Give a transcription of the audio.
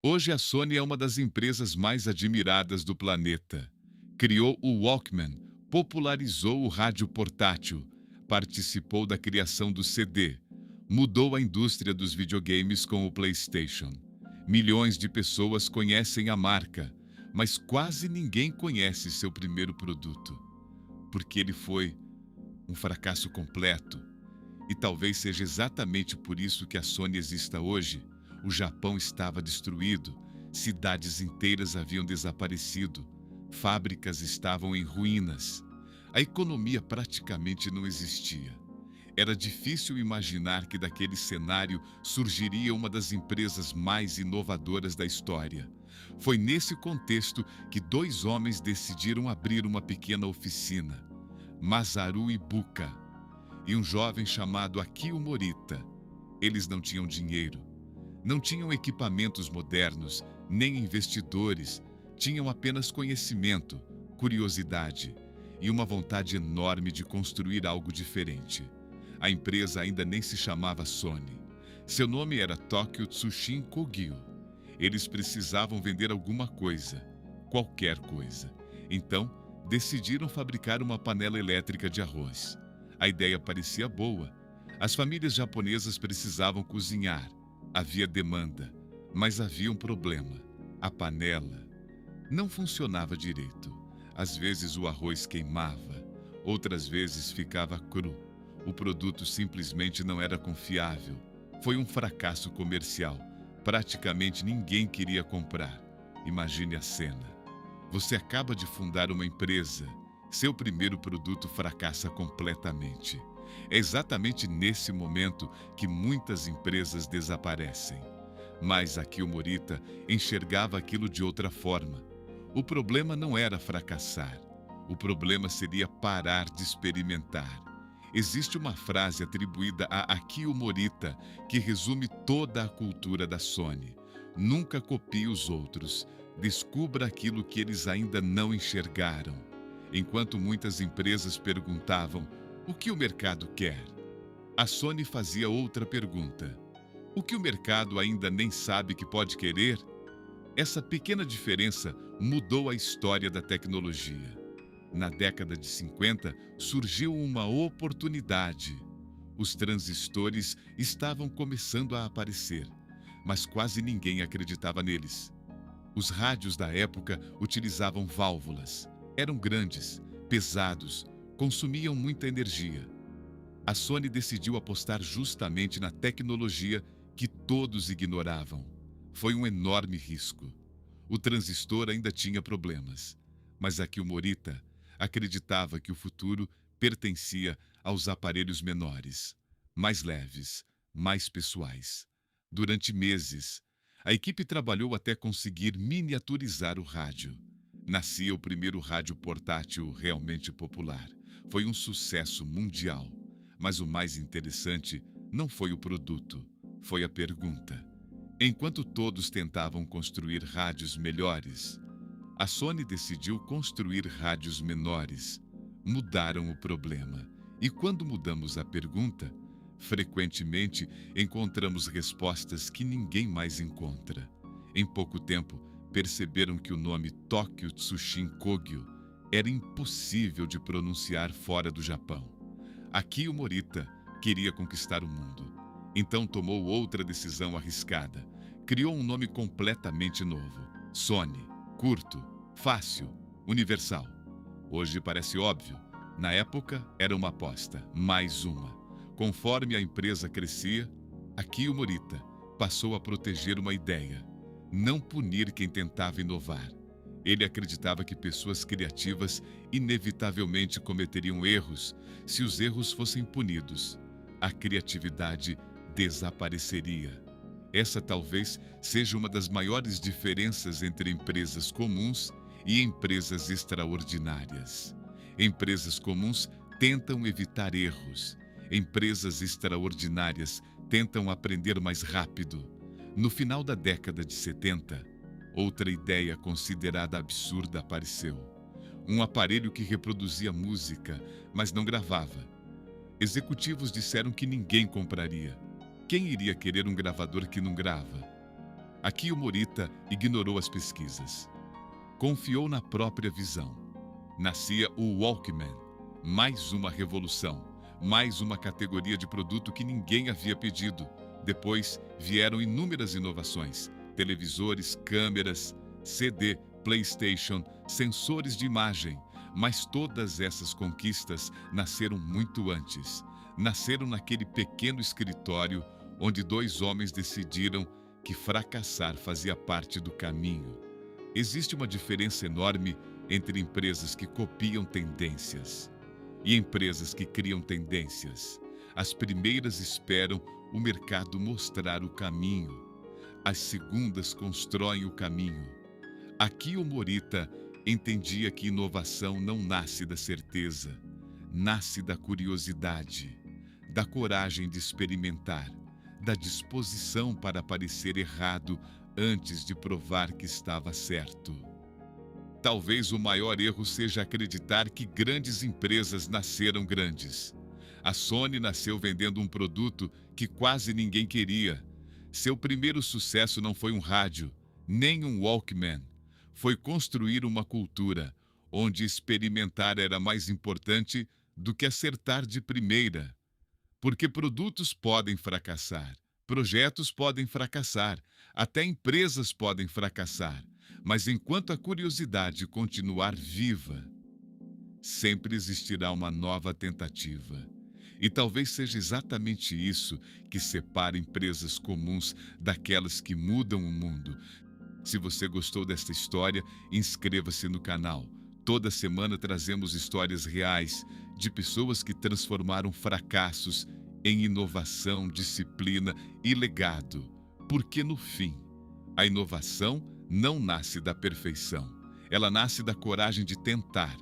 Hoje a Sony é uma das empresas mais admiradas do planeta. Criou o Walkman, popularizou o rádio portátil, participou da criação do CD, mudou a indústria dos videogames com o PlayStation. Milhões de pessoas conhecem a marca, mas quase ninguém conhece seu primeiro produto, porque ele foi um fracasso completo. E talvez seja exatamente por isso que a Sony exista hoje. O Japão estava destruído, cidades inteiras haviam desaparecido, fábricas estavam em ruínas. A economia praticamente não existia. Era difícil imaginar que daquele cenário surgiria uma das empresas mais inovadoras da história. Foi nesse contexto que dois homens decidiram abrir uma pequena oficina, Masaru Ibuka e um jovem chamado Akio Morita. Eles não tinham dinheiro, não tinham equipamentos modernos, nem investidores, tinham apenas conhecimento, curiosidade e uma vontade enorme de construir algo diferente. A empresa ainda nem se chamava Sony. Seu nome era Tokyo Tsushin Kogyo. Eles precisavam vender alguma coisa, qualquer coisa. Então, decidiram fabricar uma panela elétrica de arroz. A ideia parecia boa. As famílias japonesas precisavam cozinhar. Havia demanda, mas havia um problema. A panela não funcionava direito. Às vezes o arroz queimava, outras vezes ficava cru. O produto simplesmente não era confiável. Foi um fracasso comercial. Praticamente ninguém queria comprar. Imagine a cena. Você acaba de fundar uma empresa. Seu primeiro produto fracassa completamente. É exatamente nesse momento que muitas empresas desaparecem. Mas aqui o Morita enxergava aquilo de outra forma. O problema não era fracassar. O problema seria parar de experimentar. Existe uma frase atribuída a Akio Morita que resume toda a cultura da Sony. Nunca copie os outros. Descubra aquilo que eles ainda não enxergaram. Enquanto muitas empresas perguntavam: o que o mercado quer? A Sony fazia outra pergunta: o que o mercado ainda nem sabe que pode querer? Essa pequena diferença mudou a história da tecnologia. Na década de 50, surgiu uma oportunidade. Os transistores estavam começando a aparecer, mas quase ninguém acreditava neles. Os rádios da época utilizavam válvulas. Eram grandes, pesados, consumiam muita energia. A Sony decidiu apostar justamente na tecnologia que todos ignoravam. Foi um enorme risco. O transistor ainda tinha problemas, mas Akio Morita acreditava que o futuro pertencia aos aparelhos menores, mais leves, mais pessoais. Durante meses, a equipe trabalhou até conseguir miniaturizar o rádio. Nascia o primeiro rádio portátil realmente popular. Foi um sucesso mundial. Mas o mais interessante não foi o produto, foi a pergunta. Enquanto todos tentavam construir rádios melhores, a Sony decidiu construir rádios menores. Mudaram o problema. E quando mudamos a pergunta, frequentemente encontramos respostas que ninguém mais encontra. Em pouco tempo, perceberam que o nome Tokyo Tsushin Kogyo era impossível de pronunciar fora do Japão. Akio Morita queria conquistar o mundo. Então tomou outra decisão arriscada. Criou um nome completamente novo: Sony. Curto, fácil, universal. Hoje parece óbvio. Na época, era uma aposta, mais uma. Conforme a empresa crescia, Akio Morita passou a proteger uma ideia: não punir quem tentava inovar. Ele acreditava que pessoas criativas inevitavelmente cometeriam erros. Se os erros fossem punidos, a criatividade desapareceria. Essa talvez seja uma das maiores diferenças entre empresas comuns e empresas extraordinárias. Empresas comuns tentam evitar erros. Empresas extraordinárias tentam aprender mais rápido. No final da década de 70, outra ideia considerada absurda apareceu. Um aparelho que reproduzia música, mas não gravava. Executivos disseram que ninguém compraria. Quem iria querer um gravador que não grava? Aqui o Morita ignorou as pesquisas. Confiou na própria visão. Nascia o Walkman, mais uma revolução, mais uma categoria de produto que ninguém havia pedido. Depois vieram inúmeras inovações: televisores, câmeras, CD, PlayStation, sensores de imagem. Mas todas essas conquistas nasceram muito antes. Nasceram naquele pequeno escritório onde dois homens decidiram que fracassar fazia parte do caminho. Existe uma diferença enorme entre empresas que copiam tendências e empresas que criam tendências. As primeiras esperam o mercado mostrar o caminho. As segundas constroem o caminho. Aqui o Morita entendia que inovação não nasce da certeza, nasce da curiosidade, da coragem de experimentar, da disposição para parecer errado antes de provar que estava certo. Talvez o maior erro seja acreditar que grandes empresas nasceram grandes. A Sony nasceu vendendo um produto que quase ninguém queria. Seu primeiro sucesso não foi um rádio, nem um Walkman. Foi construir uma cultura onde experimentar era mais importante do que acertar de primeira. Porque produtos podem fracassar, projetos podem fracassar, até empresas podem fracassar. Mas enquanto a curiosidade continuar viva, sempre existirá uma nova tentativa. E talvez seja exatamente isso que separa empresas comuns daquelas que mudam o mundo. Se você gostou desta história, inscreva-se no canal. Toda semana trazemos histórias reais de pessoas que transformaram fracassos em inovação, disciplina e legado. Porque no fim, a inovação não nasce da perfeição. Ela nasce da coragem de tentar,